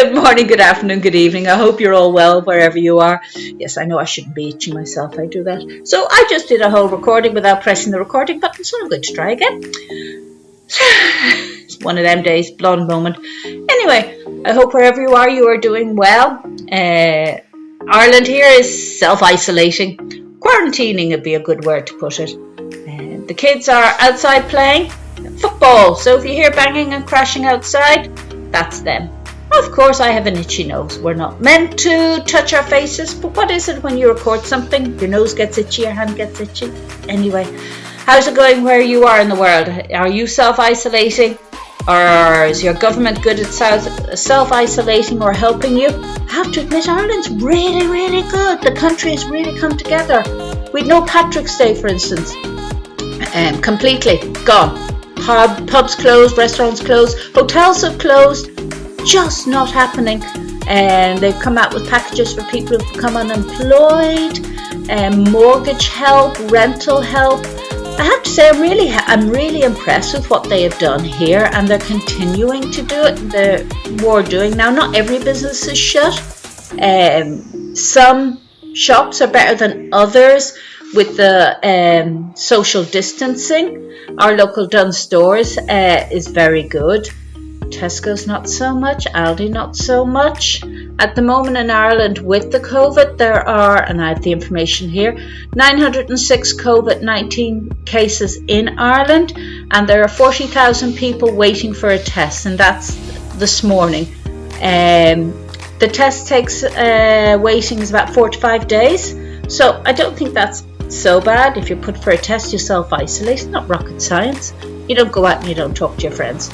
Good morning, good afternoon, good evening. I hope you're all well wherever you are. Yes, I know I shouldn't be itching myself. I do that. So I just did a whole recording without pressing the recording button, so I'm going to try again. It's one of them days, blonde moment. Anyway, I hope wherever you are doing well. Ireland here is self-isolating. Quarantining would be a good word to put it. The kids are outside playing football, so if you hear banging and crashing outside, that's them. Of course, I have an itchy nose. We're not meant to touch our faces, but what is it when you record something? Your nose gets itchy, your hand gets itchy. Anyway, how's it going where you are in the world? Are you self-isolating? Or is your government good at self-isolating or helping you? I have to admit, Ireland's really, really good. The country has really come together. We'd no Patrick's Day, for instance. Completely gone. Pubs closed, restaurants closed, hotels have closed. Just not happening. And they've come out with packages for people who've become unemployed, mortgage help, rental help. I have to say I'm really impressed with what they have done here, and they're continuing to do it. They're more doing now. Not every business is shut. Some shops are better than others with the social distancing. Our local Dunnes Stores is very good. Tesco's not so much, Aldi not so much. At the moment in Ireland with the COVID, there are, and I have the information here, 906 COVID-19 cases in Ireland, and there are 40,000 people waiting for a test, and that's this morning. The test takes, waiting is about 4 to 5 days, so I don't think that's so bad. If you're put for a test, you self-isolate. It's not rocket science. You don't go out and you don't talk to your friends.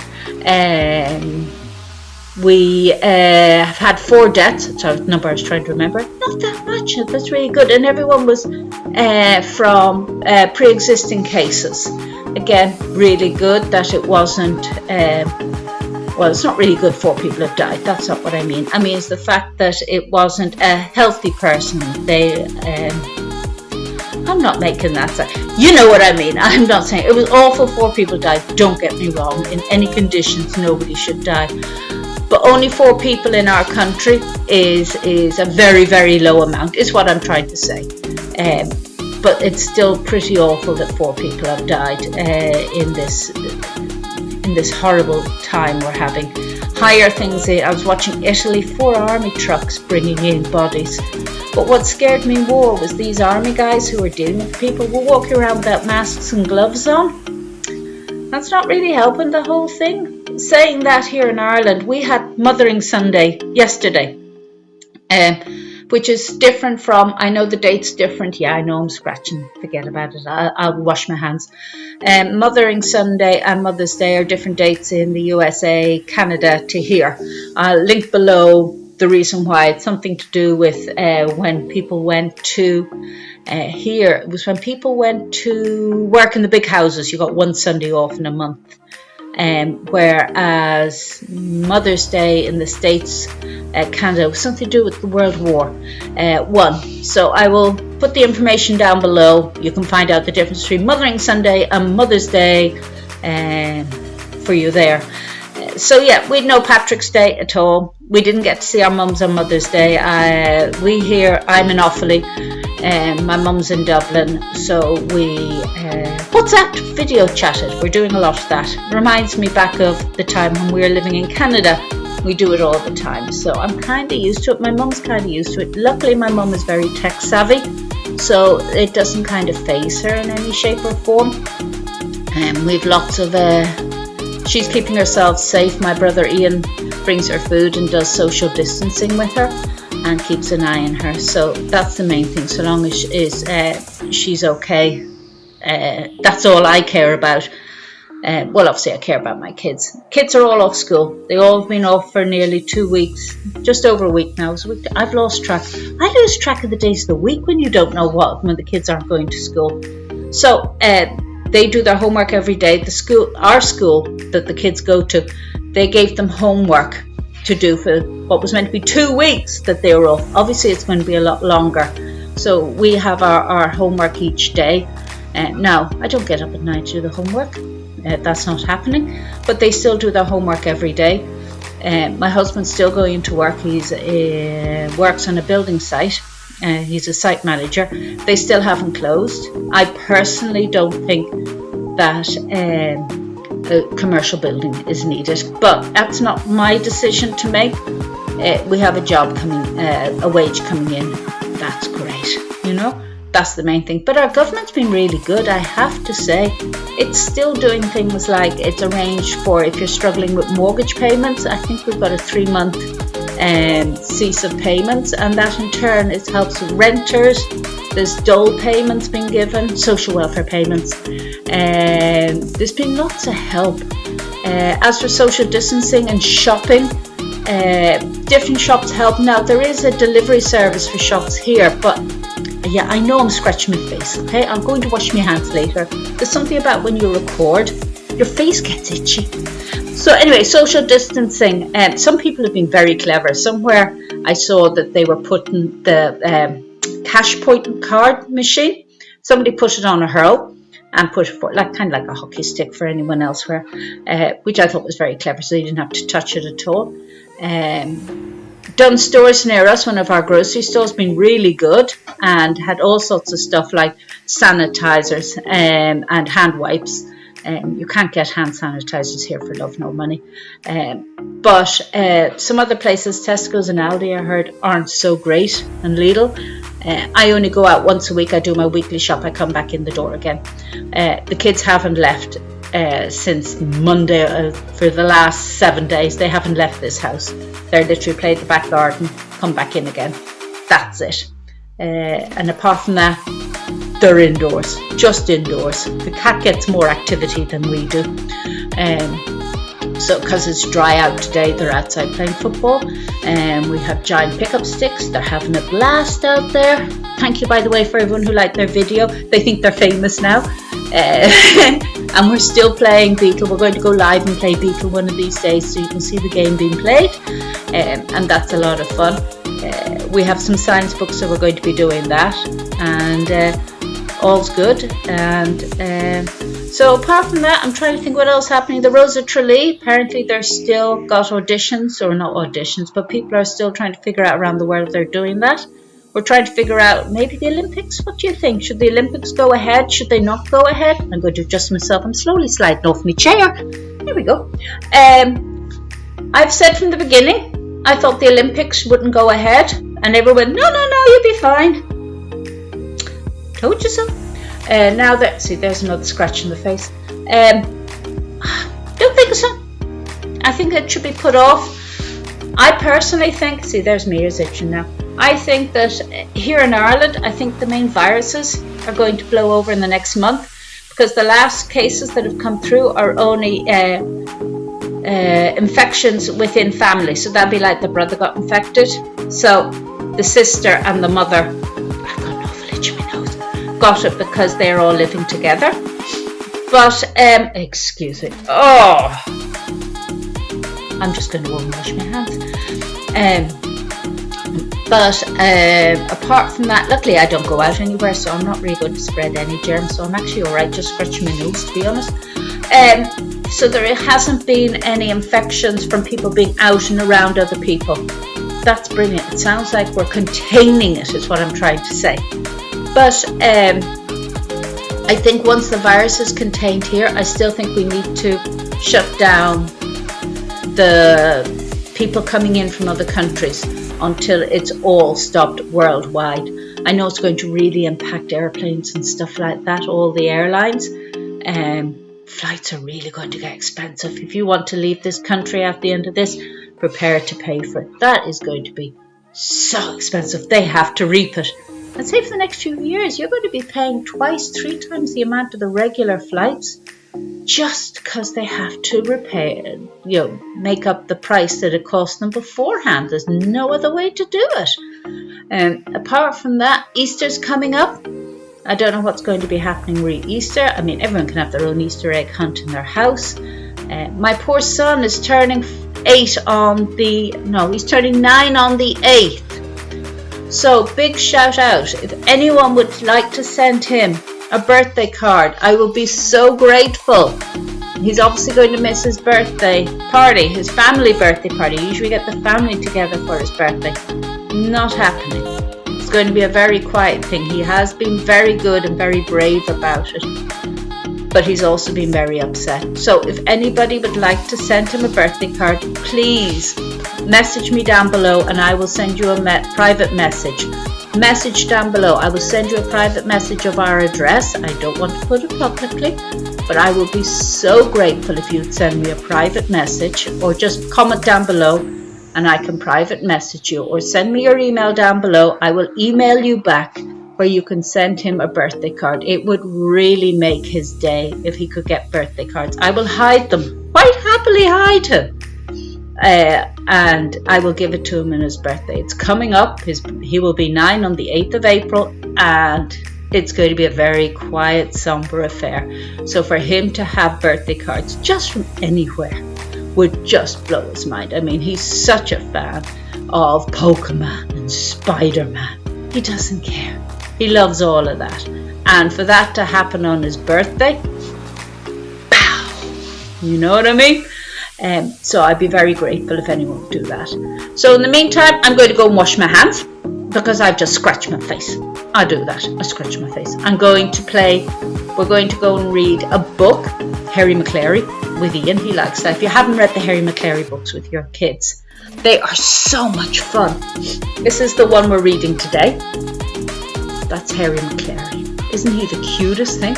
We have had 4 deaths. That's the number I was trying to remember. Not that much. That's really good. And everyone was from pre-existing cases. Again, really good that it wasn't... well, it's not really good 4 people have died. That's not what I mean. I mean, it's the fact that it wasn't a healthy person. I'm not making that sound. You know what I mean. I'm not saying it was awful 4 people died. Don't get me wrong. In any conditions, nobody should die. But only 4 people in our country is a very, very low amount, is what I'm trying to say. But it's still pretty awful that 4 people have died in this horrible time we're having. Higher things. I was watching Italy, 4 army trucks bringing in bodies. But what scared me more was these army guys who were dealing with people were walking around without masks and gloves on. That's not really helping the whole thing. Saying that, here in Ireland, we had Mothering Sunday yesterday, which is different from, I know the date's different. Yeah, I know, I'm scratching. Forget about it. I'll wash my hands. Mothering Sunday and Mother's Day are different dates in the USA, Canada to here. I'll link below the reason why. It's something to do with when people went to here. It was when people went to work in the big houses. You got one Sunday off in a month. Whereas Mother's Day in the States, Canada, was something to do with the World War I. So I will put the information down below. You can find out the difference between Mothering Sunday and Mother's Day for you there. So yeah, we had no Patrick's Day at all. We didn't get to see our mums on Mother's Day. I'm in Offaly, my mum's in Dublin, so we WhatsApp video chatted. We're doing a lot of that. Reminds me back of the time when we were living in Canada. We do it all the time, so I'm kind of used to it. My mum's kind of used to it. Luckily, my mum is very tech savvy, so it doesn't kind of faze her in any shape or form. We've lots of... She's keeping herself safe. My brother Ian brings her food and does social distancing with her and keeps an eye on her. So that's the main thing. So long as she's okay, that's all I care about. Well, obviously I care about my kids. Kids are all off school. They all have been off for nearly 2 weeks, just over a week now. So I've lost track. I lose track of the days of the week when you don't know when the kids aren't going to school. So they do their homework every day. Our school that the kids go to, they gave them homework to do for what was meant to be 2 weeks that they were off. Obviously, it's going to be a lot longer. So we have our homework each day. Now, I don't get up at night to do the homework. That's not happening. But they still do their homework every day. My husband's still going to work. He's works on a building site. He's a site manager. They still haven't closed. I personally don't think that a commercial building is needed, but that's not my decision to make. We have a job coming, a wage coming in. That's great, you know. That's the main thing. But our government's been really good, I have to say. It's still doing things like it's arranged for if you're struggling with mortgage payments. I think we've got a 3-month cease of payments, and that in turn it helps with renters. There's dole payments being given, social welfare payments, and there's been lots of help. As for social distancing and shopping, different shops help. Now there is a delivery service for shops here, but yeah, I know I'm scratching my face, okay? I'm going to wash my hands later. There's something about when you record, your face gets itchy. So anyway, social distancing. Some people have been very clever. Somewhere I saw that they were putting the cash point card machine. Somebody put it on a hurl and put it for kind of like a hockey stick for anyone elsewhere, which I thought was very clever, so you didn't have to touch it at all. Dunn Stores near us, one of our grocery stores, been really good and had all sorts of stuff like sanitizers and hand wipes. You can't get hand sanitizers here for love nor money. But some other places, Tesco's and Aldi, I heard, aren't so great, and Lidl. I only go out once a week. I do my weekly shop. I come back in the door again. The kids haven't left since Monday for the last 7 days. They haven't left this house. They're literally played the back garden, come back in again. That's it. And apart from that, they're indoors, just indoors. The cat gets more activity than we do. So because it's dry out today, they're outside playing football. We have giant pickup sticks. They're having a blast out there. Thank you, by the way, for everyone who liked their video. They think they're famous now. And we're still playing Beetle. We're going to go live and play Beetle one of these days so you can see the game being played. And that's a lot of fun. We have some science books, so we're going to be doing that. And all's good. And so apart from that, I'm trying to think what else is happening. The Rose of Tralee, apparently they're still got auditions, or not auditions, but people are still trying to figure out around the world they're doing that. We're trying to figure out maybe the Olympics. What do you think? Should the Olympics go ahead? Should they not go ahead? I'm going to adjust myself. I'm slowly sliding off my chair. There we go. I've said from the beginning, I thought the Olympics wouldn't go ahead. And everyone went, no, you'll be fine. Told you so. Now that, see, there's another scratch in the face. Don't think so. I think it should be put off. I personally think, see, there's my ears itching now. I think that here in Ireland, I think the main viruses are going to blow over in the next month, because the last cases that have come through are only infections within family. So that'd be like the brother got infected. So the sister and the mother, I got an awful itch in my nose, got it because they're all living together. But, excuse me. Oh, I'm just going to go and wash my hands. But apart from that, luckily I don't go out anywhere, so I'm not really going to spread any germs. So I'm actually all right, just scratching my nose, to be honest. So there hasn't been any infections from people being out and around other people. That's brilliant. It sounds like we're containing it, is what I'm trying to say. But I think once the virus is contained here, I still think we need to shut down the people coming in from other countries until it's all stopped worldwide. I know it's going to really impact airplanes and stuff like that, all the airlines. Flights are really going to get expensive. If you want to leave this country at the end of this, prepare to pay for it. That is going to be so expensive. They have to reap it. And say for the next few years, you're going to be paying 3 times the amount of the regular flights, just because they have to repair, make up the price that it cost them beforehand. There's no other way to do it. Apart from that, Easter's coming up. I don't know what's going to be happening re-Easter. I mean, everyone can have their own Easter egg hunt in their house. My poor son is turning 9 on the 8th. So big shout out. If anyone would like to send him a birthday card, I will be so grateful. He's obviously going to miss his birthday party, his family birthday party. You usually get the family together for his birthday. Not happening. It's going to be a very quiet thing. He has been very good and very brave about it, but he's also been very upset. So if anybody would like to send him a birthday card, please message me down below and I will send you a private message. Message down below. I will send you a private message of our address. I don't want to put it publicly, but I will be so grateful if you'd send me a private message, or just comment down below and I can private message you, or send me your email down below. I will email you back where you can send him a birthday card. It would really make his day if he could get birthday cards. I will hide them, quite happily hide him. And I will give it to him on his birthday. It's coming up. He will be 9 on the 8th of April, and it's going to be a very quiet, somber affair. So for him to have birthday cards just from anywhere would just blow his mind. I mean, he's such a fan of Pokemon and Spider-Man. He doesn't care. He loves all of that. And for that to happen on his birthday, pow! You know what I mean? So I'd be very grateful if anyone would do that. So in the meantime, I'm going to go and wash my hands because I've just scratched my face. I do that. I scratch my face. We're going to go and read a book, Harry McClary, with Ian. He likes that. If you haven't read the Harry McClary books with your kids, they are so much fun. This is the one we're reading today. That's Harry McClary. Isn't he the cutest thing?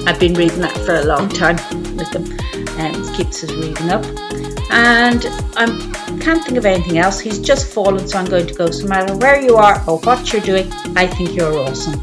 I've been reading that for a long time with him, and it keeps us reading up. And I can't think of anything else. He's just fallen, so I'm going to go. So no matter where you are or what you're doing, I think you're awesome.